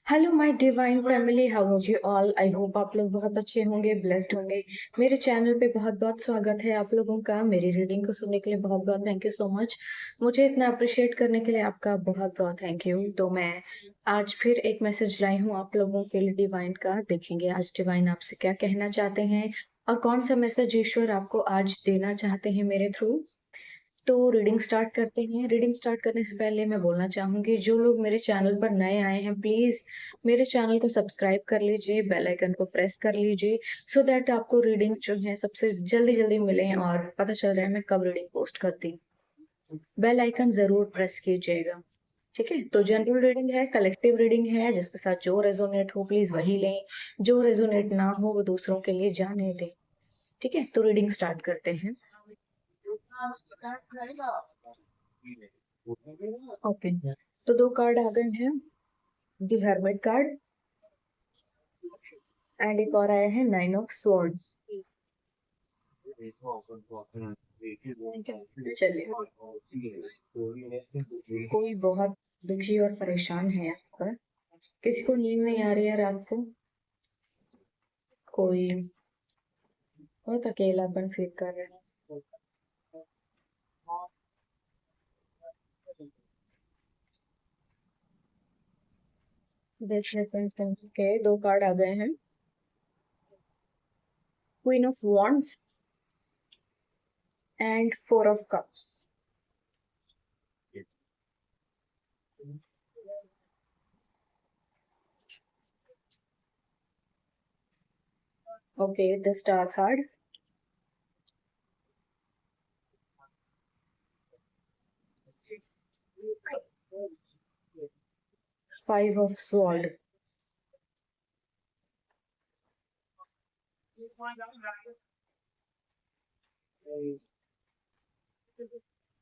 Hello my divine family, how are you all. I hope आप लोग बहुत अच्छे होंगे, ब्लेस्ड होंगे। मेरे चैनल पे बहुत बहुत स्वागत है आप लोगों का। मेरी रीडिंग को सुनने के लिए बहुत बहुत थैंक यू सो मच। मुझे इतना अप्रिशिएट करने के लिए आपका बहुत बहुत थैंक यू। तो मैं आज फिर एक मैसेज लाई हूँ आप लोगों के लिए डिवाइन का। देखेंगे आज डिवाइन आपसे क्या कहना चाहते हैं और कौन सा मैसेज ईश्वर आपको आज देना चाहते हैं मेरे थ्रू। तो रीडिंग स्टार्ट करते हैं। रीडिंग स्टार्ट करने से पहले मैं बोलना चाहूंगी, जो लोग मेरे चैनल पर नए आए हैं प्लीज मेरे चैनल को सब्सक्राइब कर लीजिए, बेल आइकन को प्रेस कर लीजिए, सो दैट आपको रीडिंग जो है सबसे जल्दी जल्दी मिले और पता चल जाए मैं कब रीडिंग पोस्ट करती हूँ। बेल आइकन जरूर प्रेस कीजिएगा। ठीक है, तो जनरल रीडिंग है, कलेक्टिव रीडिंग है, जिसके साथ जो रेजोनेट हो प्लीज वही लें, जो रेजोनेट ना हो वो दूसरों के लिए जाने दें। ठीक है, तो रीडिंग स्टार्ट करते हैं। ओके, तो दो कार्ड आ गए हैं, द हर्मिट कार्ड एंड एक और आया है नाइन ऑफ स्वॉर्ड्स। ठीक है, चलिए। कोई बहुत दुखी और परेशान है यहाँ पर। किसी को नींद नहीं आ रही है रात को। कोई बहुत अकेलापन फील कर रहा है। देख लेते हैं के दो कार्ड आ गए हैं, queen of wands and four of cups. Okay, the star card, five of sword.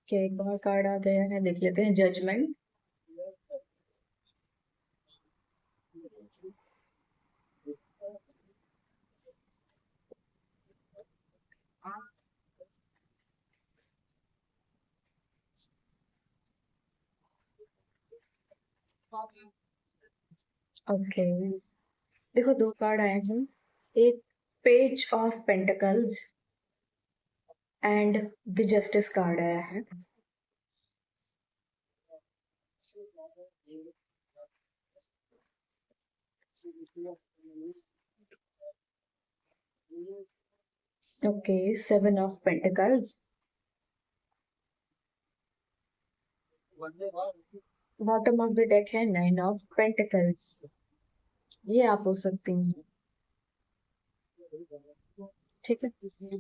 के एक और कार्ड आ गया है, देख लेते हैं, जजमेंट। ओके, देखो दो कार्ड आए हैं, एक page of pentacles and the justice card आया है। Okay, seven of pentacles, bottom of the deck है नाइन ऑफ पेंटिकल्स। ये आप हो सकती हैं। ठीक है,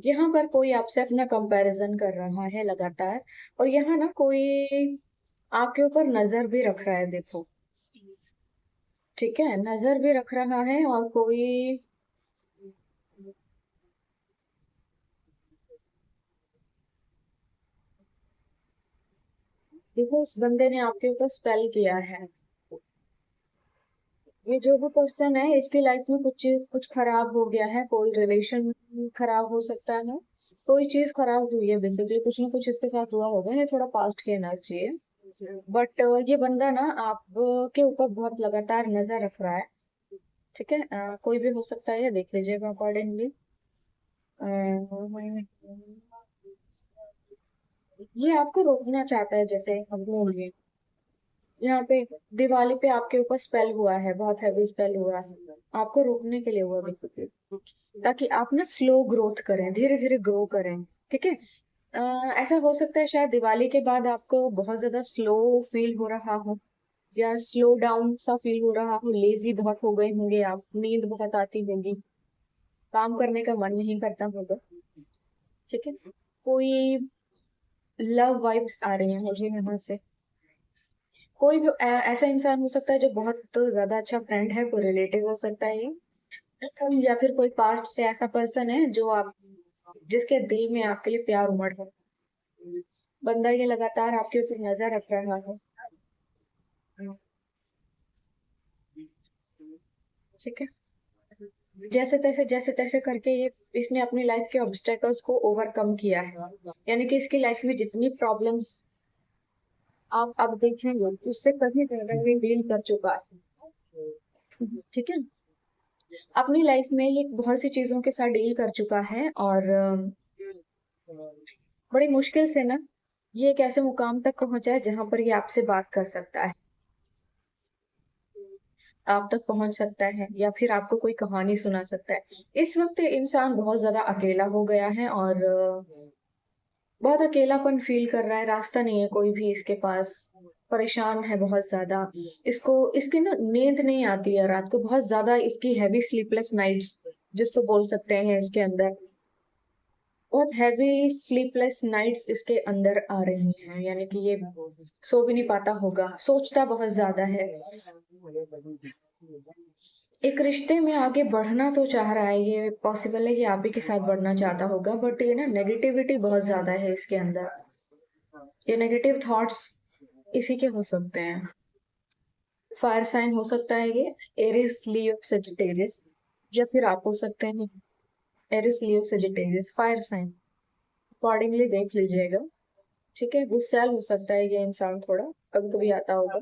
यहाँ पर कोई आपसे अपना कंपैरिजन कर रहा है लगातार, और यहाँ ना कोई आपके ऊपर नजर भी रख रहा है, देखो। ठीक है, नजर भी रख रहा है और कोई, देखो उस बंदे ने आपके ऊपर स्पेल किया है। ये जो भी पर्सन है इसकी लाइफ में कुछ चीज कुछ खराब हो गया है, कोई रिलेशन खराब हो सकता है, कोई चीज खराब हुई है, बेसिकली कुछ ना कुछ इसके साथ हुआ होगा, ये थोड़ा पास्ट की एनर्जी है। बट ये बंदा ना आप के ऊपर बहुत लगातार नजर रख रहा है। ठीक है, कोई भी हो सकता है, ये देख लीजिएगा अकॉर्डिंगली। ये आपको रोकना चाहता है, जैसे हम बोलिए यहाँ पे दिवाली पे आपके ऊपर स्पेल हुआ है, बहुत हैवी स्पेल हुआ है, आपको रोकने के लिए हुआ बेसिकली, ताकि आप ना स्लो ग्रोथ करें, धीरे धीरे ग्रो करें। ठीक है, ऐसा हो सकता है शायद दिवाली के बाद आपको बहुत ज्यादा स्लो फील हो रहा हो, या स्लो डाउन सा फील हो रहा हो, लेजी बहुत हो गए होंगे आप, नींद बहुत आती होगी, काम करने का मन नहीं करता होगा। ठीक है, कोई लव वाइब्स आ रही हैं मुझे यहाँ से। कोई भी ऐसा इंसान हो सकता है जो बहुत ज्यादा अच्छा फ्रेंड है, कोई रिलेटिव हो सकता है ये, या फिर कोई पास्ट से ऐसा पर्सन है जो आप, जिसके दिल में आपके लिए प्यार उमड़ है। बंदा ये लगातार आपके ऊपर नजर रख रहा है। ठीक है, जैसे तैसे करके ये इसने अपनी लाइफ के ऑब्स्टेकल्स को ओवरकम किया है, यानी कि इसकी लाइफ में जितनी प्रॉब्लम्स आप अब देखेंगे उससे कहीं ज्यादा ये डील कर चुका है। ठीक है। अपनी लाइफ में ये बहुत सी चीजों के साथ डील कर चुका है और बड़ी मुश्किल से ना ये एक ऐसे मुकाम तक पहुंचा है जहां पर ये आपसे बात कर सकता है, आप तक पहुंच सकता है या फिर आपको कोई कहानी सुना सकता है। इस वक्त ये इंसान बहुत ज्यादा अकेला हो गया है और बहुत अकेलापन फील कर रहा है, रास्ता नहीं है कोई भी इसके पास, परेशान है बहुत ज्यादा। इसको इसकी ना नींद नहीं आती है रात को, बहुत ज्यादा इसकी हैवी स्लीपलेस नाइट्स जिसको बोल सकते हैं इसके अंदर, बहुत हैवी स्लीपलेस नाइट्स इसके अंदर आ रही हैं, यानी कि ये सो भी नहीं पाता होगा, सोचता बहुत ज्यादा है। एक रिश्ते में आगे बढ़ना तो चाह रहा है, ये पॉसिबल है कि आप ही के साथ बढ़ना चाहता होगा, बट ये ना नेगेटिविटी बहुत ज्यादा है इसके अंदर। ये नेगेटिव थॉट्स इसी के हो सकते हैं। फायर साइन हो सकता है ये, एरिस लियो सेजिटेरियस, या फिर आप हो सकते हैं Aries Leo Sagittarius fire sign. Accordingly देख लीजिएगा। ठीक है, गुस्सैल हो सकता है ये इंसान थोड़ा, कभी कभी आता होगा,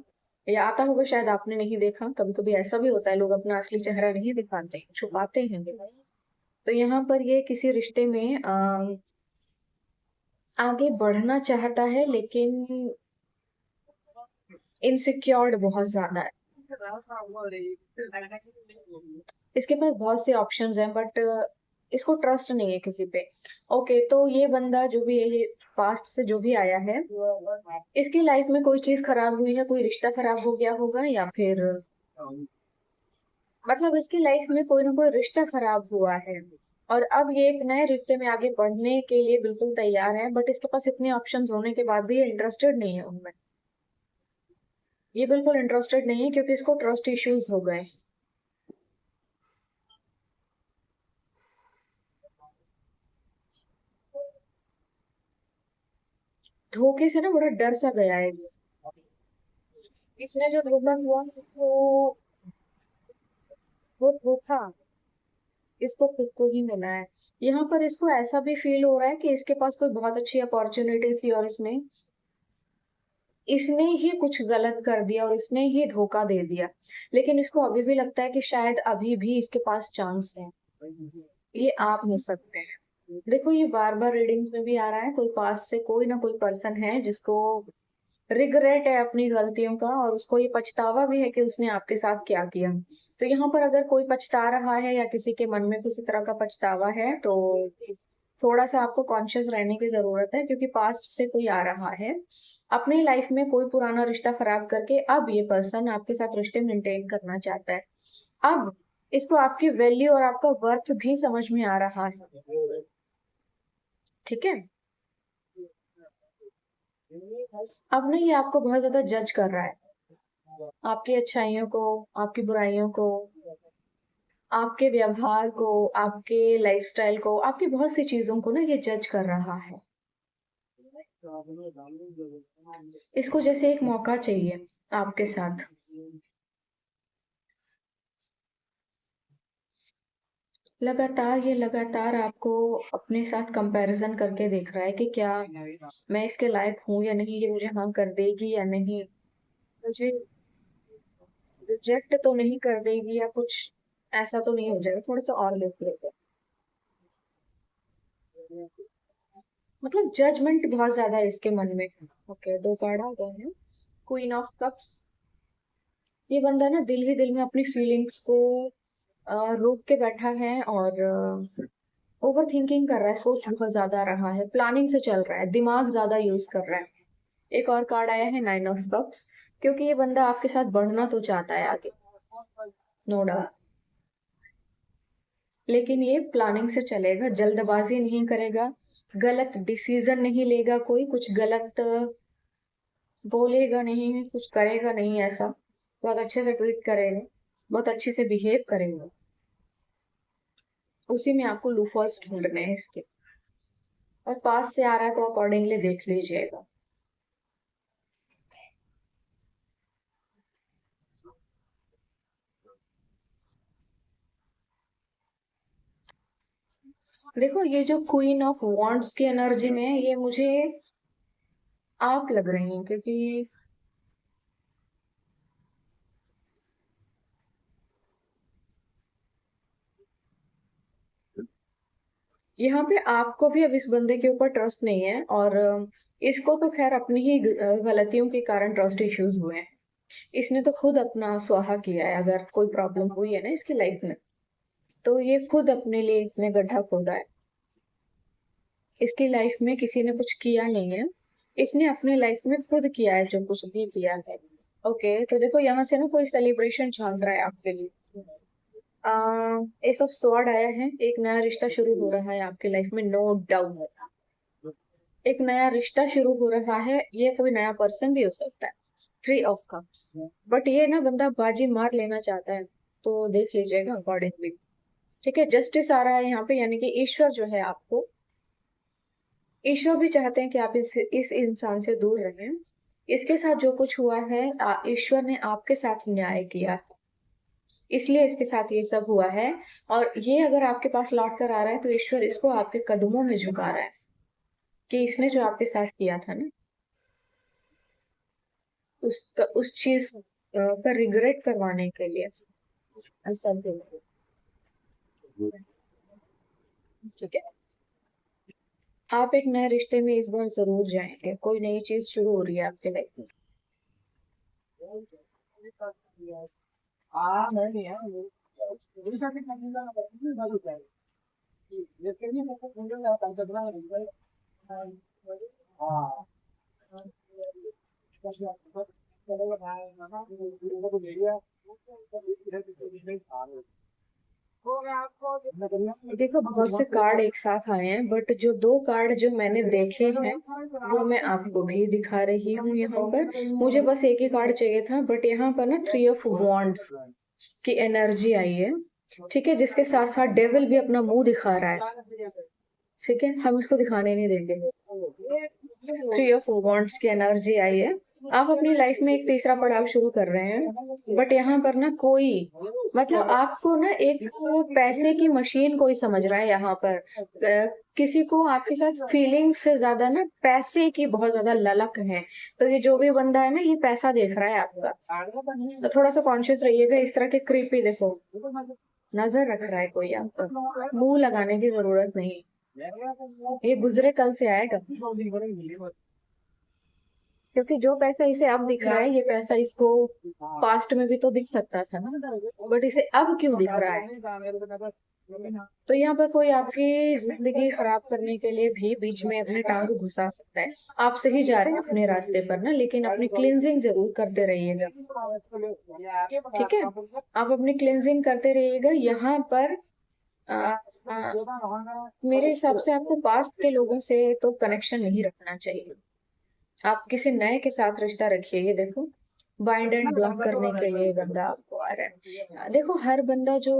या आता होगा शायद आपने नहीं देखा, कभी कभी ऐसा भी होता है लोग अपना असली चेहरा नहीं दिखाते, छुपाते हैं। तो यहाँ पर ये किसी रिश्ते में आगे बढ़ना चाहता है, लेकिन इनसिक्योर्ड बहुत ज्यादा है। इसके पास बहुत से ऑप्शंस हैं, बट इसको ट्रस्ट नहीं है किसी पे। ओके, तो ये बंदा जो भी है, ये पास्ट से जो भी आया है, इसकी लाइफ में कोई चीज खराब हुई है, कोई रिश्ता खराब हो गया होगा, या फिर मतलब इसकी लाइफ में कोई ना कोई रिश्ता खराब हुआ है और अब ये एक नए रिश्ते में आगे बढ़ने के लिए बिल्कुल तैयार है, बट इसके पास इतने ऑप्शंस होने के बाद भी ये इंटरेस्टेड नहीं है उनमें। ये बिल्कुल इंटरेस्टेड नहीं है क्योंकि इसको ट्रस्ट इश्यूज हो गए। धोखे से ना बड़ा डर सा गया है ये। इसने जो धोखा हुआ वो धोखा इसको खुद को ही मिला है। यहाँ पर इसको ऐसा भी फील हो रहा है कि इसके पास कोई बहुत अच्छी अपॉर्चुनिटी थी और इसने इसने ही कुछ गलत कर दिया और इसने ही धोखा दे दिया, लेकिन इसको अभी भी लगता है कि शायद अभी भी इसके पास चांस है। ये आप हो सकते हैं। देखो, ये बार बार रीडिंग्स में भी आ रहा है, कोई पास से कोई ना कोई पर्सन है जिसको रिग्रेट है अपनी गलतियों का और उसको ये पछतावा भी है कि उसने आपके साथ क्या किया। तो यहाँ पर अगर कोई पछता रहा है या किसी के मन में किसी तरह का पछतावा है, तो थोड़ा सा आपको कॉन्शियस रहने की जरूरत है, क्योंकि पास्ट से कोई आ रहा है अपनी लाइफ में, कोई पुराना रिश्ता खराब करके अब ये पर्सन आपके साथ रिश्ते मेंटेन करना चाहता है। अब इसको आपकी वैल्यू और आपका वर्थ भी समझ में आ रहा है। ठीक है। अब ना ये आपको बहुत ज्यादा जज कर रहा है, आपकी अच्छाइयों को, आपकी बुराइयों को, आपके व्यवहार को, आपके लाइफस्टाइल को, आपकी बहुत सी चीजों को ना ये जज कर रहा है। इसको जैसे एक मौका चाहिए आपके साथ। लगातार आपको अपने साथ कंपैरिजन करके देख रहा है कि क्या मैं इसके लायक हूँ या नहीं, ये मुझे हाँ कर देगी या नहीं, मुझे रिजेक्ट तो नहीं कर देगी या कुछ ऐसा तो नहीं हो जाएगा। थोड़ा सा और लिख लेते हैं। मतलब जजमेंट बहुत ज्यादा है इसके मन में। ओके, दो कार्ड आ गए हैं। Queen of cups. ये बंदा ना दिल ही दिल में अपनी फीलिंग्स को रोक के बैठा है और ओवर थिंकिंग कर रहा है, सोच बहुत ज्यादा रहा है, प्लानिंग से चल रहा है, दिमाग ज्यादा यूज कर रहा है। एक और कार्ड आया है नाइन ऑफ कप्स, क्योंकि ये बंदा आपके साथ बढ़ना तो चाहता है आगे, नो डाउट, लेकिन ये प्लानिंग से चलेगा, जल्दबाजी नहीं करेगा, गलत डिसीजन नहीं लेगा, कोई कुछ गलत बोलेगा नहीं, कुछ करेगा नहीं ऐसा, बहुत अच्छे से ट्रीट करेगा, बहुत अच्छे से बिहेव करेगा। उसी में आपको लूफॉल्स ढूंढने हैं इसके, और पास से आ रहा है तो अकॉर्डिंगली देख लीजिएगा। देखो, ये जो क्वीन ऑफ वॉन्ड्स की एनर्जी में है, ये मुझे आप लग रही हैं, क्योंकि यहाँ पे आपको भी अब इस बंदे के ऊपर ट्रस्ट नहीं है, और इसको तो खैर अपनी ही गलतियों के कारण ट्रस्ट इश्यूज हुए हैं। इसने तो खुद अपना स्वाहा किया है। अगर कोई प्रॉब्लम हुई है ना इसकी लाइफ में, तो ये खुद अपने लिए इसने गड्ढा खोदा है। इसकी लाइफ में किसी ने कुछ किया नहीं है, इसने अपनी लाइफ में खुद किया है जो कुछ भी किया है। ओके, तो देखो यहाँ से ना कोई सेलिब्रेशन चल रहा है आपके लिए। एस ऑफ स्वॉर्ड आया है, एक नया रिश्ता शुरू हो रहा है आपकी लाइफ में, नो डाउट। एक नया रिश्ता शुरू हो रहा है, ये कोई नया पर्सन भी हो सकता है। थ्री ऑफ कप्स, बट ये ना बंदा बाजी मार लेना चाहता है, तो देख लीजिएगा अकॉर्डिंगली। ठीक है, जस्टिस आ रहा है यहाँ पे, यानी कि ईश्वर जो है आपको, ईश्वर भी चाहते हैं कि आप इस इंसान से दूर रहें। इसके साथ जो कुछ हुआ है, ईश्वर ने आपके साथ न्याय किया है, इसलिए इसके साथ ये सब हुआ है। और ये अगर आपके पास लौट कर आ रहा है, तो ईश्वर इसको आपके कदमों में झुका रहा है कि इसने जो आपके साथ किया था ना, उस चीज का रिग्रेट करवाने के लिए ऐसा भी। ठीक है, आप एक नए रिश्ते में इस बार जरूर जाएंगे, कोई नई चीज शुरू हो रही है आपके लाइफ में। देखो, बहुत से कार्ड एक साथ आए हैं, बट जो दो कार्ड जो मैंने देखे हैं वो मैं आपको भी दिखा रही हूँ यहाँ पर। मुझे बस एक ही कार्ड चाहिए था, बट यहाँ पर ना थ्री ऑफ वॉन्ड्स की एनर्जी आई है। ठीक है, जिसके साथ साथ डेविल भी अपना मुंह दिखा रहा है। ठीक है, हम इसको दिखाने नहीं देंगे। थ्री ऑफ वॉन्ड्स की एनर्जी आई है। आप अपनी लाइफ में एक तीसरा पड़ाव शुरू कर रहे हैं, बट यहाँ पर ना कोई, मतलब आपको ना एक पैसे की मशीन कोई समझ रहा है यहाँ पर। किसी को आपके साथ फीलिंग से ज्यादा ना पैसे की बहुत ज्यादा ललक है। तो ये जो भी बंदा है ना, ये पैसा देख रहा है आपका, तो थोड़ा सा कॉन्शियस रहिएगा। इस तरह के क्रीपी देखो नजर रख रहा है कोई आप पर, मुंह लगाने की जरूरत नहीं, ये गुजरे कल से आएगा। क्योंकि जो पैसा इसे अब दिख रहा है, ये पैसा इसको पास्ट में भी तो दिख सकता था ना, बट इसे अब क्यों दिख रहा है? तो यहाँ पर कोई आपकी जिंदगी खराब करने के लिए भी बीच में अपनी टांग घुसा सकता है। आप सही जा रहे हैं अपने रास्ते पर ना, लेकिन अपनी क्लींजिंग जरूर करते रहिएगा। ठीक है, आप अपनी क्लींजिंग करते रहिएगा। यहाँ पर आ, मेरे हिसाब से आपको पास्ट के लोगों से तो कनेक्शन नहीं रखना चाहिए। आप किसी नए के साथ रिश्ता रखिए। ये देखो, बाइंड एंड ब्लॉक करने के लिए बंदा आपको आ रहा है। देखो, हर बंदा जो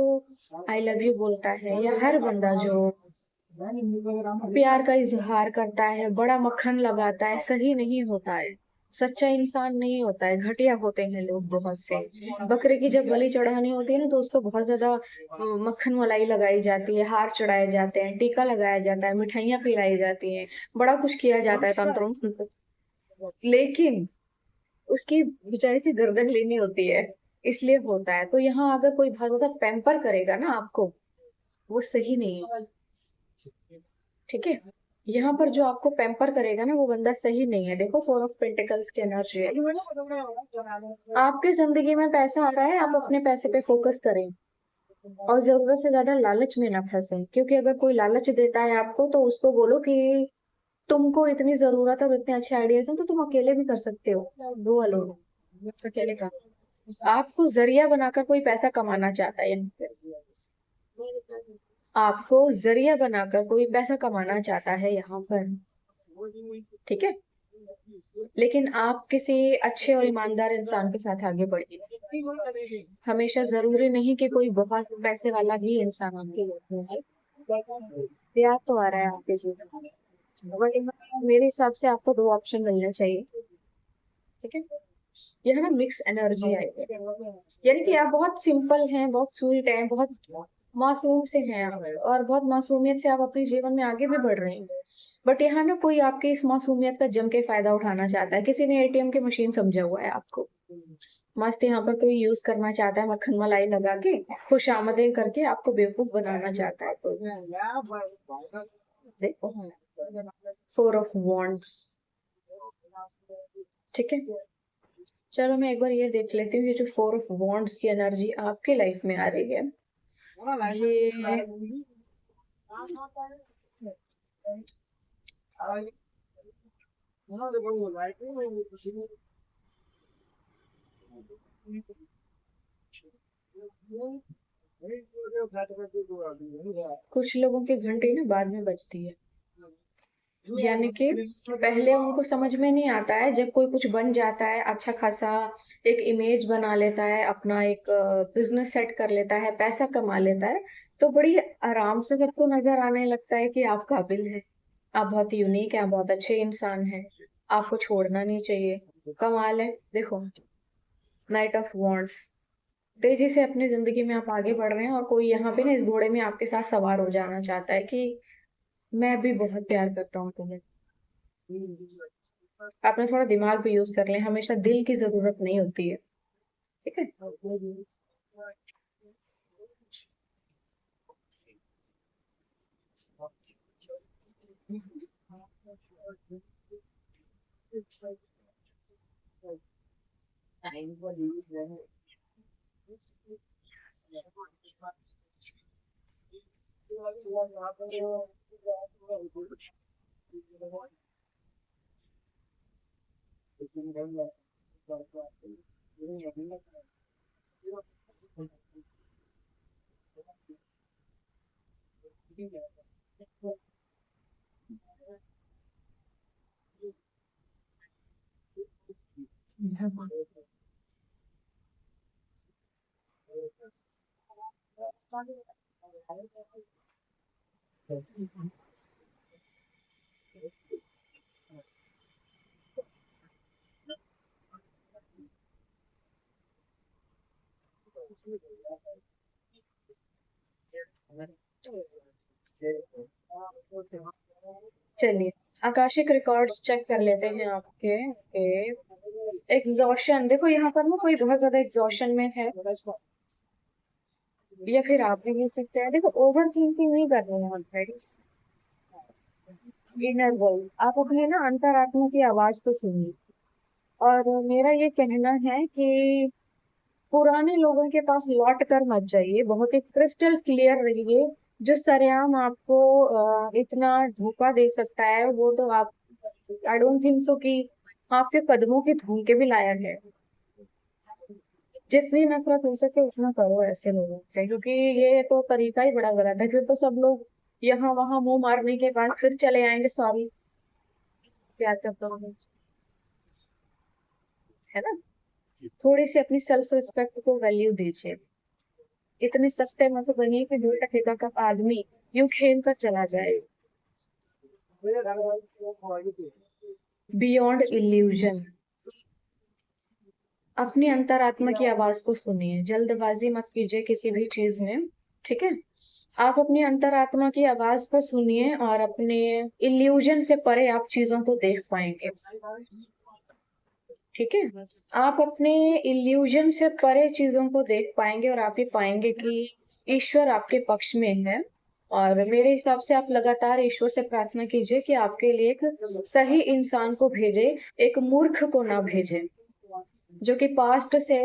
आई लव यू बोलता है, या हर बंदा जो प्यार का इजहार करता है, बड़ा मक्खन लगाता है, सही नहीं होता है। सच्चा इंसान नहीं होता है, घटिया होते हैं लोग बहुत से। बकरे की जब बलि चढ़ानी होती है ना, तो उसको बहुत ज्यादा मक्खन मलाई लगाई जाती है, हार चढ़ाए जाते हैं, टीका लगाया जाता है, मिठाइयाँ खिलाई जाती हैं, बड़ा कुछ किया जाता है तंत्रों, लेकिन उसकी बेचारे की गर्दन लेनी होती है, इसलिए होता है। तो यहाँ अगर कोई बहुत ज्यादा पैम्पर करेगा ना आपको, वो सही नहीं है। ठीक है, यहाँ पर जो आपको पैम्पर करेगा ना, वो बंदा सही नहीं है। देखो, फोर ऑफ पेंटिकल्स की एनर्जी है। आपके जिंदगी में पैसा आ रहा है, आप अपने पैसे पे फोकस करें, और जरूरत से ज्यादा लालच में ना फंसे। क्योंकि अगर कोई लालच देता है आपको, तो उसको बोलो कि तुमको इतनी जरूरत है और इतने अच्छे आइडियाज हैं, तो तुम अकेले भी कर सकते हो, वो अलोन अकेले का। आपको जरिया बनाकर कोई पैसा कमाना चाहता है यहाँ पे, आपको जरिया बनाकर कोई पैसा कमाना चाहता है यहाँ पर। ठीक है, लेकिन आप किसी अच्छे और ईमानदार इंसान के साथ आगे बढ़िए। हमेशा जरूरी नहीं कि कोई बहुत पैसे वाला ही इंसान आपके लाइफ में है। प्यार तो आ रहा है आपके जीवन में, बट मेरे हिसाब से आपको दो ऑप्शन मिलने चाहिए। ठीक है, यह ना मिक्स एनर्जी आई है, यानी कि आप बहुत सिंपल हैं, बहुत स्वीट हैं, बहुत मासूम से हैं आप, और बहुत मासूमियत से आप अपने जीवन में आगे भी बढ़ रहे हैं। बट यहाँ ना कोई आपकी इस मासूमियत का जम के फायदा उठाना चाहता है। किसी ने एटीएम की मशीन समझा हुआ है आपको, मस्त यहाँ पर कोई यूज करना चाहता है मक्खन मलाई लगा के, खुशामदें करके आपको बेवकूफ बनाना चाहता है कोई। देखो, 4 ऑफ वॉन्ड्स। ठीक है, चलो मैं एक बार ये देख लेती हूँ, ये जो 4 ऑफ वॉन्ड्स की एनर्जी आपके लाइफ में आ रही है, ये कुछ लोगों की घंटी ना बाद में बजती है, यानी कि पहले उनको समझ में नहीं आता है, जब कोई कुछ बन जाता है अच्छा खासा, एक इमेज बना लेता है, अपना एक बिजनेस सेट कर लेता है, पैसा कमा लेता है, तो बड़ी आराम से सबको नजर आने लगता है कि आप काबिल है, आप बहुत यूनिक है, आप बहुत अच्छे इंसान हैं, आपको छोड़ना नहीं चाहिए। कमाल है, देखो, नाइट ऑफ वॉन्ड्स, तेजी से अपनी जिंदगी में आप आगे बढ़ रहे हैं और कोई यहाँ पे ना इस घोड़े में आपके साथ सवार हो जाना चाहता है कि मैं भी बहुत प्यार करता हूँ तुम्हें। अपना थोड़ा दिमाग भी यूज कर लें, हमेशा दिल की जरूरत नहीं होती है। ठीक है, चलिए आकाशिक रिकॉर्ड्स चेक कर लेते हैं आपके। एग्जॉशन, देखो यहाँ पर ना कोई बहुत ज्यादा एग्जॉशन में है, या फिर आप भी कह सकते हैं, देखो ओवर थिंकिंग नहीं कर रहे हैं ऑलरेडी। इनर वॉइस, आप अपने ना अंतरात्मा की आवाज को सुनिए, और मेरा ये कहना है कि पुराने लोगों के पास लौट कर मत जाइए, बहुत ही क्रिस्टल क्लियर रहिए। जो सरेआम आपको इतना धोखा दे सकता है, वो तो आप, आई डोंट थिंक सो कि आपके कदमों के धूल के भी लायक है। जितनी नफरत हो सके उतना करो ऐसे लोगों से, क्योंकि ये तो तरीका ही बड़ा गलत है। फिर तो सब लोग यहाँ वहां मुंह मारने के बाद फिर चले आएंगे, सॉरी क्या करता हूँ, है ना। थोड़ी सी अपनी सेल्फ रिस्पेक्ट को वैल्यू दीजिए। इतने सस्ते मत बनिए कि दूर का ठेका का आदमी यूं खेल कर चला जाए। बियॉन्ड इल्यूजन, अपनी अंतरात्मा की आवाज को सुनिए, जल्दबाजी मत कीजिए किसी भी चीज में। ठीक है, आप अपनी अंतरात्मा की आवाज को सुनिए और अपने इल्यूजन से परे आप चीजों को देख पाएंगे। ठीक है, आप अपने इल्यूजन से परे चीजों को देख पाएंगे और आप ये पाएंगे कि ईश्वर आपके पक्ष में है। और मेरे हिसाब से आप लगातार ईश्वर से प्रार्थना कीजिए कि आपके लिए एक सही इंसान को भेजे, एक मूर्ख को ना भेजे, जो कि पास्ट से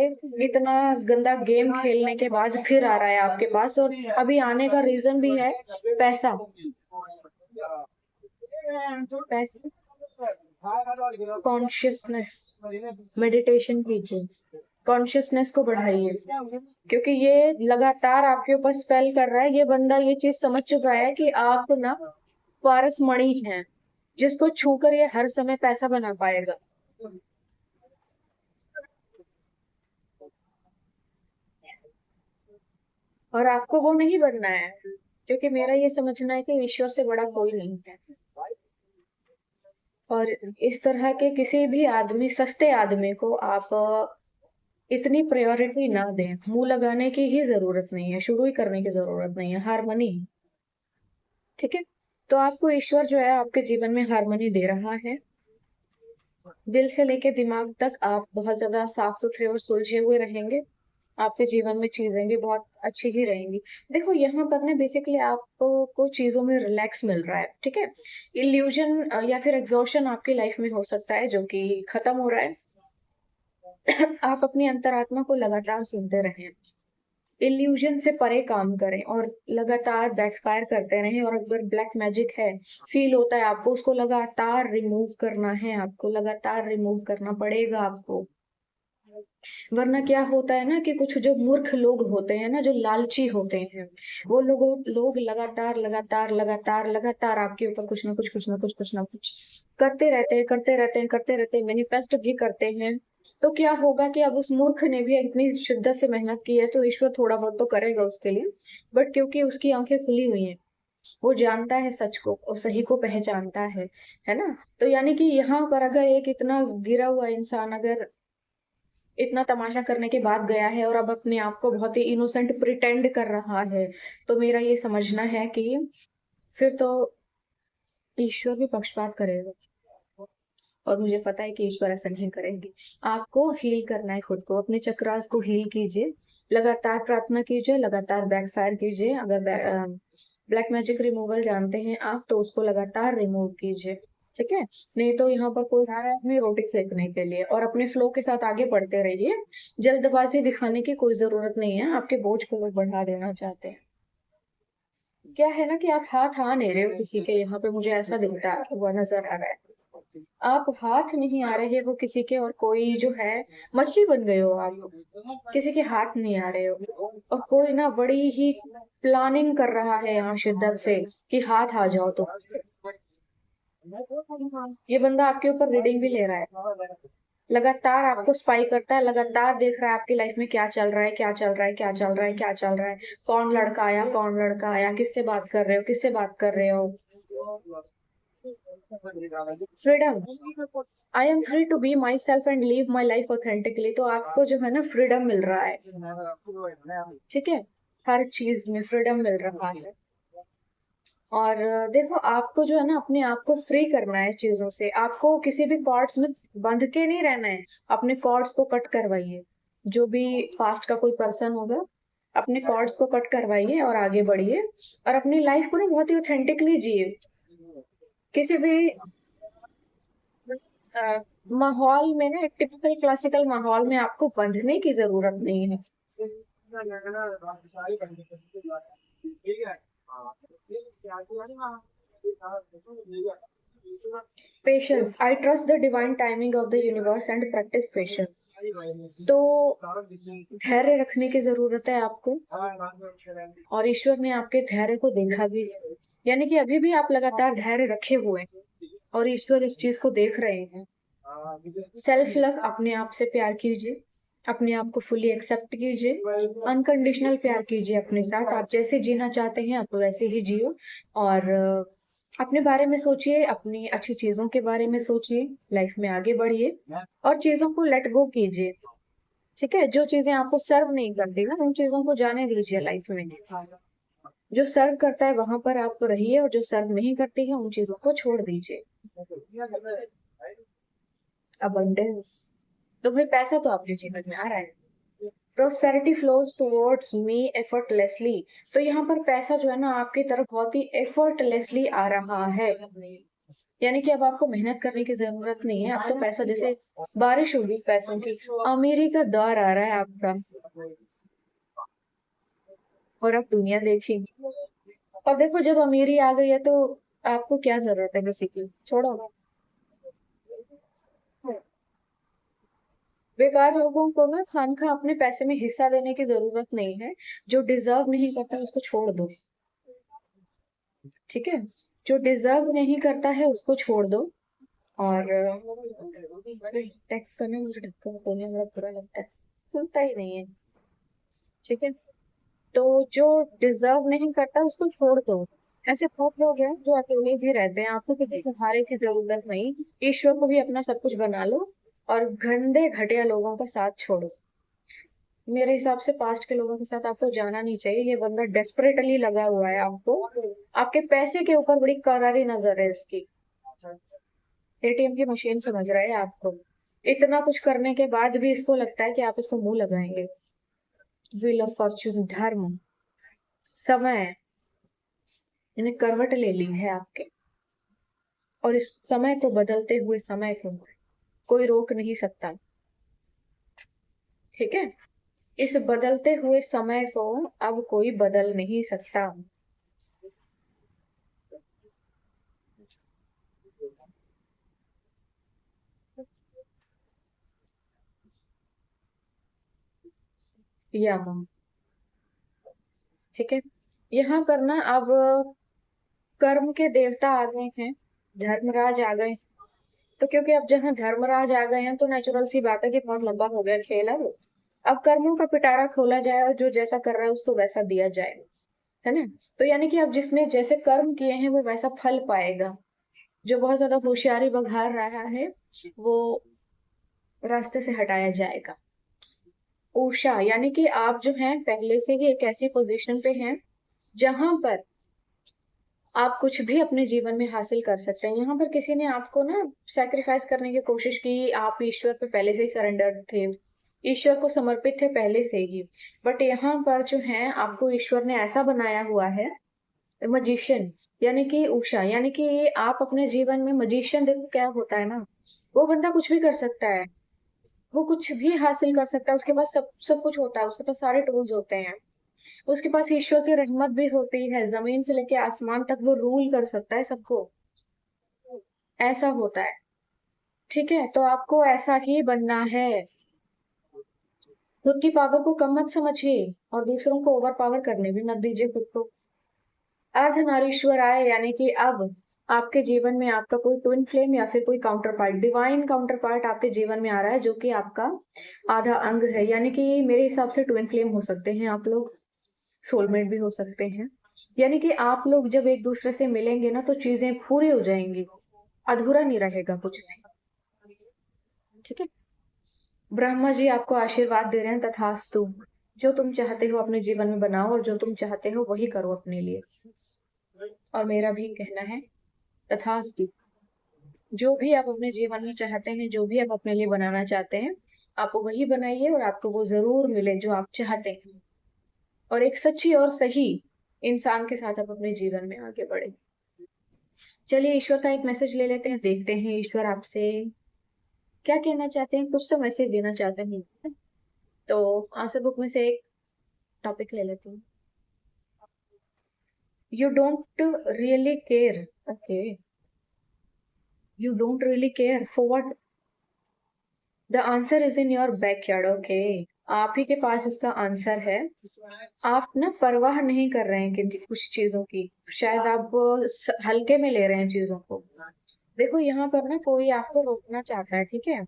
इतना गंदा गेम खेलने के बाद फिर आ रहा है आपके पास। और अभी आने का रीजन भी है पैसा। पैसा, कॉन्शियसनेस, मेडिटेशन कीजिए, कॉन्शियसनेस को बढ़ाइए, क्योंकि ये लगातार आपके ऊपर स्पेल कर रहा है। ये बंदा ये चीज समझ चुका है कि आप ना पारस मणि हैं, जिसको छूकर ये हर समय पैसा बना पाएगा। और आपको वो नहीं बनना है, क्योंकि मेरा ये समझना है कि ईश्वर से बड़ा कोई नहीं है। और इस तरह के किसी भी आदमी, सस्ते आदमी को आप इतनी प्रायोरिटी ना दें। मुंह लगाने की ही जरूरत नहीं है, शुरू ही करने की जरूरत नहीं है, हारमोनी। ठीक है, तो आपको ईश्वर जो है आपके जीवन में हारमोनी दे रहा है। दिल से लेके दिमाग तक आप बहुत ज्यादा साफ सुथरे और सुलझे हुए रहेंगे। आपके जीवन में चीजें भी बहुत अच्छी ही रहेंगी। देखो यहाँ पर ना बेसिकली आपको चीजों में रिलैक्स मिल रहा है, ठीक है। इल्यूजन या फिर एग्जॉशन आपकी लाइफ में हो सकता है जो कि खत्म हो रहा है। आप अपनी अंतरात्मा को लगातार सुनते रहें, इल्यूजन से परे काम करें और लगातार बैकफायर करते रहें। और अगर ब्लैक मैजिक है, फील होता है आपको, उसको लगातार रिमूव करना है, आपको लगातार रिमूव करना पड़ेगा आपको। वरना क्या होता है ना कि कुछ जो मूर्ख लोग होते हैं ना, जो लालची होते हैं, वो लोग लगातार लगातार लगातार लगातार आपके ऊपर कुछ ना कुछ कुछ ना कुछ कुछ ना कुछ करते रहते हैं, करते रहते हैं, करते रहते हैं, मैनिफेस्ट भी करते हैं। तो क्या होगा कि अब उस मूर्ख ने भी इतनी शिद्दत से मेहनत की है, तो ईश्वर थोड़ा बहुत तो करेगा उसके लिए। बट क्योंकि उसकी आंखें खुली हुई हैं, वो जानता है सच को और सही को पहचानता है ना। तो यानी कि यहाँ पर अगर एक इतना गिरा हुआ इंसान अगर इतना तमाशा करने के बाद गया है और अब अपने आप को बहुत ही इनोसेंट प्रिटेंड कर रहा है, तो मेरा ये समझना है कि फिर तो ईश्वर भी पक्षपात करेगा। और मुझे पता है कि ईश्वर ऐसा नहीं करेंगे। आपको हील करना है खुद को, अपने चक्रास को हील कीजिए, लगातार प्रार्थना कीजिए, लगातार बैकफायर कीजिए। अगर ब्लैक मैजिक रिमूवल जानते हैं आप, तो उसको लगातार रिमूव कीजिए, ठीक है। नहीं तो यहाँ पर कोई आ रहा है अपनी रोटी सेकने के लिए, और अपने फ्लो के साथ आगे बढ़ते रहिए। जल्दबाजी दिखाने की कोई जरूरत नहीं है, आपके बोझ को लोग बढ़ा देना चाहते हैं। क्या है ना कि आप हाथ आ नहीं रहे हो किसी के, यहाँ पे मुझे ऐसा दिखता हुआ नजर आ रहा है। आप हाथ नहीं आ रहे हो किसी के, और कोई जो है मछली बन गए हो आप, किसी के हाथ नहीं आ रहे हो। और कोई ना बड़ी ही प्लानिंग कर रहा है यहाँ शिद्दत से कि हाथ आ जाओ। तो ये बंदा आपके ऊपर रीडिंग भी ले रहा है, लगातार आपको स्पाई करता है, लगातार देख रहा है आपकी लाइफ में क्या चल रहा है, क्या चल रहा है, क्या चल रहा है, क्या चल रहा है। कौन लड़का आया, कौन लड़का आया, किससे बात कर रहे हो, किससे बात कर रहे हो। Freedom, I am free to be myself and live my life authentically. तो आपको जो है ना फ्रीडम मिल रहा है, ठीक है। हर चीज में फ्रीडम मिल रहा है। और देखो आपको जो है ना अपने आप को फ्री करना है चीजों से, आपको किसी भी कॉर्ड्स में बंध के नहीं रहना है। अपने कॉर्ड्स को कट करवाइए। जो भी पास्ट का कोई पर्सन होगा, अपने कॉर्ड्स को कट करवाइए और आगे बढ़िए। और अपनी लाइफ को ना बहुत ही ऑथेंटिकली जिए। किसी भी माहौल में ना, एक टिपिकल क्लासिकल माहौल में आपको बंधने की जरूरत नहीं है। Patience, I trust the divine timing of the universe and practice patience. तो धैर्य रखने की जरूरत है आपको, और ईश्वर ने आपके धैर्य को देखा भी है। यानी कि अभी भी आप लगातार धैर्य रखे हुए हैं, और ईश्वर इस चीज को देख रहे हैं। सेल्फ लव, अपने आप से प्यार कीजिए, अपने आप को फुली एक्सेप्ट कीजिए, अनकंडीशनल प्यार कीजिए अपने साथ। आप जैसे जीना चाहते हैं आप वैसे ही जियो। और अपने बारे में सोचिए, अपनी अच्छी चीजों के बारे में सोचिए, लाइफ में आगे बढ़िए और चीजों को लेट गो कीजिए, ठीक है। जो चीजें आपको सर्व नहीं करती ना, उन चीजों को जाने दीजिए लाइफ में। जो सर्व करता है वहां पर आप रहिए, और जो सर्व नहीं करती है उन चीजों को छोड़ दीजिए। अबंडेंस, तो भाई पैसा तो आपके जीवन में आ रहा है। Prosperity flows towards me effortlessly. तो यहाँ पर पैसा जो है ना आपकी तरफ बहुत ही एफर्टलेसली आ रहा है। यानी कि अब आपको मेहनत करने की जरूरत नहीं है, अब तो पैसा जैसे बारिश होगी पैसों की, अमीरी का दौर आ रहा है आपका। और अब दुनिया देखेगी। और देखो जब अमीरी आ गई है तो आपको क्या जरूरत है किसी की, छोड़ो। बेकार लोगों को ना खामखा अपने पैसे में हिस्सा देने की जरूरत नहीं है। जो डिजर्व नहीं करता उसको छोड़ दो, ठीक है। जो डिजर्व नहीं करता है उसको छोड़ दो। और टैक्स करना मुझे ढक्कन खोलने में बड़ा बुरा लगता है, सुनता ही नहीं है, ठीक है। तो जो डिजर्व नहीं करता उसको छोड़ दो। ऐसे बहुत लोग हैं जो अकेले भी रहते हैं, आपको किसी सहारे की जरूरत नहीं। ईश्वर को भी अपना सब कुछ बना लो, और गंदे घटिया लोगों का साथ छोड़ो। मेरे हिसाब से पास्ट के लोगों के साथ आपको जाना नहीं चाहिए। ये बंदा डेस्परेटली लगा हुआ है आपको, आपके पैसे के ऊपर बड़ी करारी नजर है इसकी। एटीएम की मशीन समझ रहा है आपको। इतना कुछ करने के बाद भी इसको लगता है कि आप इसको मुंह लगाएंगे। व्हील ऑफ फॉर्च्यून, धर्म, समय, इन्हें करवट ले ली है आपके। और इस समय को, बदलते हुए समय को कोई रोक नहीं सकता। ठीक है, इस बदलते हुए समय को अब कोई बदल नहीं सकता। या ठीक है, यहाँ पर ना अब कर्म के देवता आ गए हैं, धर्मराज आ गए। तो क्योंकि अब जहाँ धर्मराज आ गए हैं तो नेचुरल सी बात है कि बहुत लंबा हो गया खेल। अब कर्मों का पिटारा खोला जाए और जो जैसा कर रहा है उसको वैसा दिया जाए, है ना। तो यानी कि अब जिसने जैसे कर्म किए हैं वो वैसा फल पाएगा। जो बहुत ज्यादा होशियारी बघार रहा है वो रास्ते से हटाया जाएगा। उषा यानी कि आप जो हैं पहले से ही एक ऐसी पोजीशन पे हैं जहां पर आप कुछ भी अपने जीवन में हासिल कर सकते हैं। यहाँ पर किसी ने आपको ना सैक्रिफाइस करने की कोशिश की, आप ईश्वर पे पहले से ही सरेंडर थे, ईश्वर को समर्पित थे पहले से ही। बट यहाँ पर जो है आपको ईश्वर ने ऐसा बनाया हुआ है, मजिशियन यानी कि उषा, यानी कि आप अपने जीवन में मजिशियन, देखो क्या होता है ना, वो बंदा कुछ भी कर सकता है, वो कुछ भी हासिल कर सकता है, उसके पास सब सब कुछ होता है, उसके पास सारे टूल्स होते हैं। उसके पास ईश्वर की रहमत भी होती है, जमीन से लेके आसमान तक वो रूल कर सकता है सबको, ऐसा होता है। ठीक है, तो आपको ऐसा ही बनना है। खुद की पावर को कम मत समझिए और दूसरों को ओवर पावर करने भी मत दीजिए खुद को। अर्धनारीश्वर आए यानी कि अब आपके जीवन में आपका कोई ट्विन फ्लेम या फिर कोई counter part, divine counter part आपके जीवन में आ रहा है जो कि आपका आधा अंग है। यानी कि मेरे हिसाब से ट्विन फ्लेम हो सकते हैं आप लोग, सोलमेट भी हो सकते हैं। यानी कि आप लोग जब एक दूसरे से मिलेंगे ना तो चीजें पूरी हो जाएंगी, अधूरा नहीं रहेगा कुछ भी। ठीक है, ब्रह्मा जी आपको आशीर्वाद दे रहे हैं, तथास्तु। जो तुम चाहते हो अपने जीवन में बनाओ और जो तुम चाहते हो वही करो अपने लिए। और मेरा भी कहना है तथास्तु। जो भी आप अपने जीवन में चाहते हैं, जो भी आप अपने लिए बनाना चाहते हैं, आप वही बनाइए और आपको वो जरूर मिले जो आप चाहते हैं। और एक सच्ची और सही इंसान के साथ आप अपने जीवन में आगे बढ़े। चलिए ईश्वर का एक मैसेज ले लेते हैं, देखते हैं ईश्वर आपसे क्या कहना चाहते हैं। कुछ तो मैसेज देना चाहते हैं, तो आंसर बुक में से एक टॉपिक ले लेती हूँ। You don't really care, okay, you don't really care for what, the answer is in your backyard, okay. आप ही के पास इसका आंसर है। आप ना परवाह नहीं कर रहे हैं कि कुछ चीजों की, शायद आप हल्के में ले रहे हैं चीजों को। देखो यहाँ पर ना कोई आपको रोकना चाहता है, ठीक है,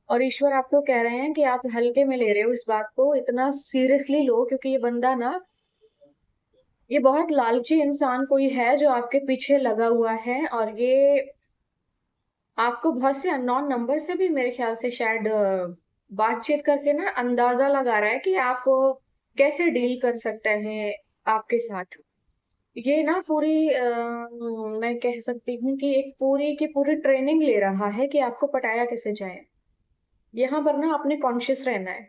और ईश्वर आपको कह रहे हैं कि आप हल्के में ले रहे हो इस बात को, इतना सीरियसली लो, क्योंकि ये बंदा ना, ये बहुत लालची इंसान कोई है जो आपके पीछे लगा हुआ है। और ये आपको बहुत से अननोन नंबर से भी मेरे ख्याल से शायद बातचीत करके ना अंदाजा लगा रहा है कि आप कैसे डील कर सकते हैं आपके साथ। ये ना पूरी मैं कह सकती हूँ कि एक पूरी की पूरी ट्रेनिंग ले रहा है कि आपको पटाया कैसे जाए। यहाँ पर ना आपने कॉन्शियस रहना है।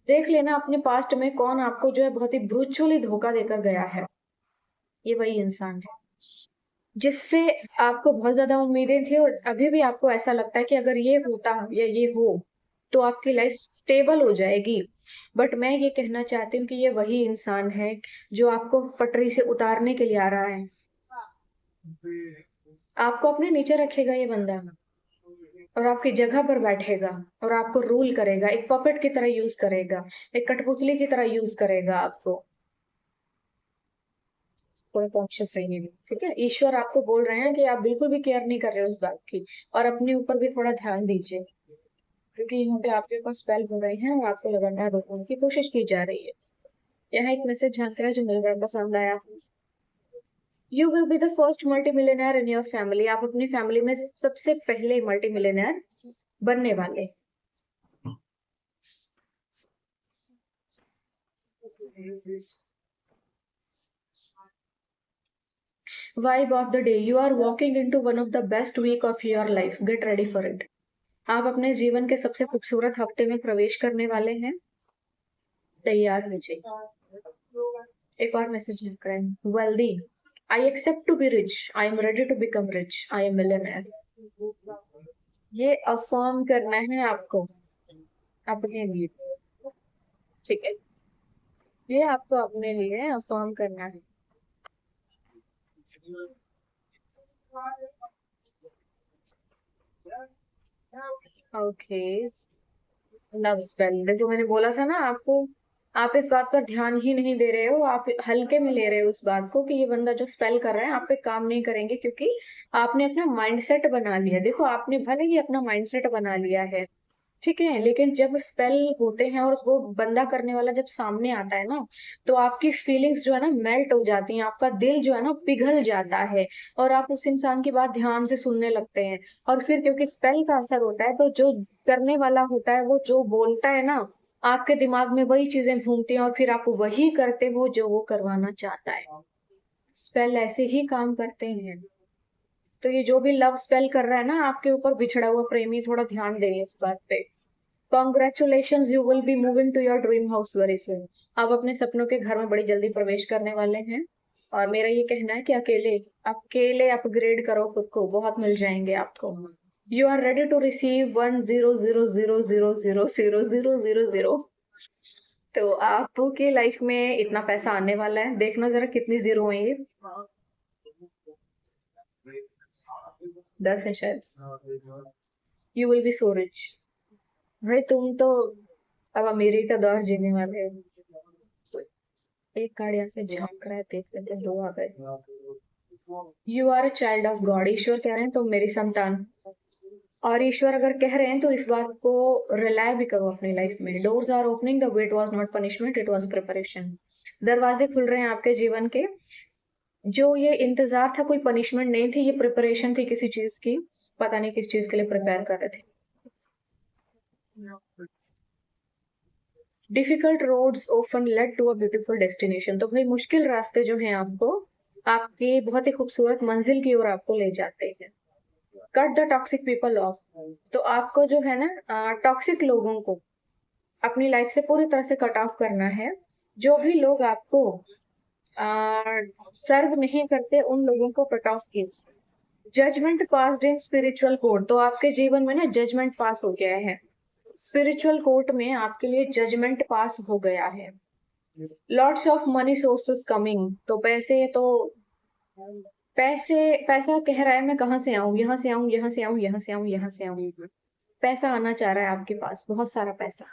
देख लेना अपने पास्ट में कौन आपको जो है बहुत ही ब्रूचुअली धोखा देकर गया है। ये वही इंसान है जिससे आपको बहुत ज्यादा उम्मीदें थी और अभी भी आपको ऐसा लगता है कि अगर ये होता या ये हो तो आपकी लाइफ स्टेबल हो जाएगी। बट मैं ये कहना चाहती हूँ कि ये वही इंसान है जो आपको पटरी से उतारने के लिए आ रहा है। आपको अपने नीचे रखेगा ये बंदा और आपकी जगह पर बैठेगा और आपको रूल करेगा, एक पपेट की तरह यूज करेगा, एक कठपुतली की तरह यूज करेगा आपको। थोड़ा कॉन्शियस रहिए, ठीक है। ईश्वर आपको बोल रहे हैं कि आप बिल्कुल भी केयर नहीं कर रहे हो उस बात की, और अपने ऊपर भी थोड़ा ध्यान दीजिए, क्योंकि यहाँ पे आपके पास स्पेल हो रहे हैं और आपको लगातार रोकने की कोशिश की जा रही है। यहाँ एक मैसेज जानकर जो मिल रहा है पसंद आया। You will be the first multi millionaire in your family, आप अपनी फैमिली में सबसे पहले मल्टी मिलियनर बनने वाले। Vibe of the day, you are walking into one of the best week of your life, get ready for it. आप अपने जीवन के सबसे खूबसूरत हफ्ते में प्रवेश करने वाले हैं, तैयार लीजिए। एक और मैसेज लिख रहे हैं, wealthy, I accept to be rich, I am ready to become rich, I am millionaire. ये अफर्म करना है आपको अपने लिए, ठीक है? ये आपको अपने लिए अफर्म करना है। ओके, लव स्पेल, जो मैंने बोला था ना आपको, आप इस बात पर ध्यान ही नहीं दे रहे हो, आप हल्के में ले रहे हो इस बात को कि ये बंदा जो स्पेल कर रहा है आप पे काम नहीं करेंगे, क्योंकि आपने अपना माइंडसेट बना लिया। देखो, आपने भले ही अपना माइंडसेट बना लिया है, ठीक है, लेकिन जब स्पेल होते हैं और वो बंदा करने वाला जब सामने आता है ना, तो आपकी फीलिंग्स जो है ना मेल्ट हो जाती हैं, आपका दिल जो है ना पिघल जाता है, और आप उस इंसान की बात ध्यान से सुनने लगते हैं। और फिर क्योंकि स्पेल का असर होता है, तो जो करने वाला होता है वो जो बोलता है ना, आपके दिमाग में वही चीजें घूमती हैं और फिर आप वही करते हो जो वो करवाना चाहता है। स्पेल ऐसे ही काम करते हैं। तो ये जो भी लव स्पेल कर रहा है ना आपके ऊपर, बिछड़ा हुआ प्रेमी, थोड़ा ध्यान दें इस बात पे। Congratulations, you will be moving to your dream house very soon. आप अपने सपनों के घर में बड़ी जल्दी प्रवेश करने वाले हैं। और मेरा ये कहना है कि अकेले अपग्रेड करो खुद को, बहुत मिल जाएंगे आपको। You are ready to receive 1 0 0 0 0 0 0 0 0 0। तो आपके लाइफ में इतना पैसा आने वाला है, देखना जरा कितनी जीरो है ये। 10 है शायद। You will be so rich. भाई तुम तो अब अमीरी का दौर जीने वाले हो। एक कार्ड यहाँ से झांक रहा है, देख लेते हैं, 2 आ गए। You are a child of God, ईश्वर कह रहे हैं तुम मेरी संतान। और ईश्वर अगर कह रहे हैं तो इस बात को रिलाय भी करो अपनी लाइफ में। Doors are opening, the wait was not punishment, it was preparation. दरवाजे खुल रहे हैं आपके जीवन के। जो ये इंतजार था कोई पनिशमेंट नहीं थी, ये प्रिपरेशन थी किसी चीज की। पता नहीं किस चीज के लिए प्रिपेयर कर रहे थे। Difficult roads often lead to a beautiful destination, तो भाई मुश्किल रास्ते जो हैं आपको आपकी बहुत ही खूबसूरत मंजिल की ओर आपको ले जाते हैं। Cut the toxic people of, तो आपको जो है ना टॉक्सिक लोगों को अपनी लाइफ से पूरी तरह से कट ऑफ करना है। जो भी लोग आपको सर्व नहीं करते, उन लोगों को कट ऑफ कीजिए। Judgement passed in spiritual court, तो आपके जीवन में ना जजमेंट पास हो गया है। स्पिरिचुअल कोर्ट में आपके लिए जजमेंट पास हो गया है। Lots of money sources coming, तो पैसा कह रहा है मैं कहाँ से आऊं, यहाँ से आऊं, यहाँ से आऊं, यहाँ से आऊं, यहाँ से आऊं। पैसा आना चाह रहा है आपके पास, बहुत सारा पैसा।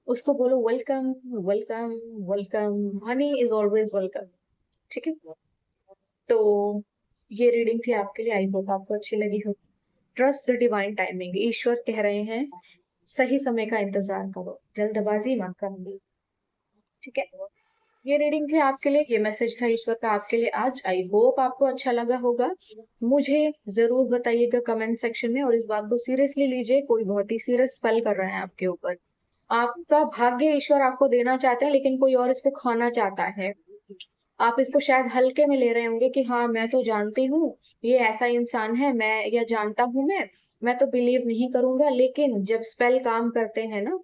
उसको बोलो welcome, welcome, welcome, money is always welcome, ठीक है? तो ये रीडिंग थी आपके लिए, आई होप आपको अच्छी लगी हो। ट्रस्ट द डिवाइन टाइमिंग, ईश्वर कह रहे हैं सही समय का इंतजार करो, जल्दबाजी मत करो, ठीक है? ये रीडिंग थी आपके लिए, ये मैसेज था ईश्वर का आपके लिए आज। आई होप आपको अच्छा लगा होगा। मुझे जरूर बताइएगा कमेंट सेक्शन में, और इस बात को सीरियसली लीजिए, कोई बहुत ही सीरियस स्पेल कर रहा है आपके ऊपर। आपका भाग्य ईश्वर आपको देना चाहते हैं, लेकिन कोई और इसको खाना चाहता है। आप इसको शायद हल्के में ले रहे होंगे कि हाँ मैं तो जानती हूँ ये ऐसा इंसान है, मैं या जानता हूँ मैं तो बिलीव नहीं करूंगा। लेकिन जब स्पेल काम करते हैं ना,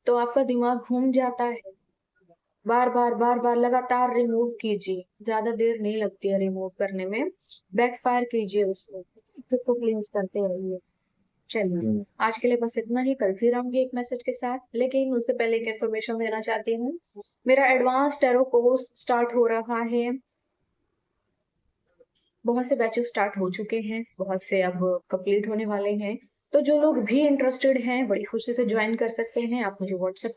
तो आपका दिमाग घूम जाता है। बार बार बार बार लगातार रिमूव कीजिए, ज्यादा देर नहीं लगती है रिमूव करने में। बैकफायर कीजिए उसको, खुद को क्लींस करते रहिए। चलिए, आज के लिए बस इतना ही। कल फिर आऊंगी एक मैसेज के साथ, लेकिन उससे पहले एक इन्फॉर्मेशन देना चाहती हूँ। मेरा एडवांस टैरो कोर्स स्टार्ट हो रहा है। बहुत से बैचेस स्टार्ट हो चुके हैं, बहुत से अब कंप्लीट होने वाले हैं। तो जो लोग भी इंटरेस्टेड हैं बड़ी खुशी से ज्वाइन कर सकते हैं। आप मुझे व्हाट्सएप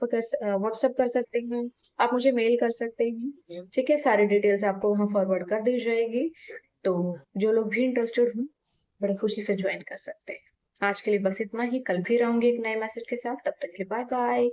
कर सकते हैं, आप मुझे मेल कर सकते हैं, ठीक है? सारी डिटेल्स आपको वहाँ फॉरवर्ड कर दी जाएगी। तो जो लोग भी इंटरेस्टेड हों बड़ी खुशी से ज्वाइन कर सकते हैं। आज के लिए बस इतना ही। कल फिर आऊंगी एक नए मैसेज के साथ, तब तक के बाय बाय।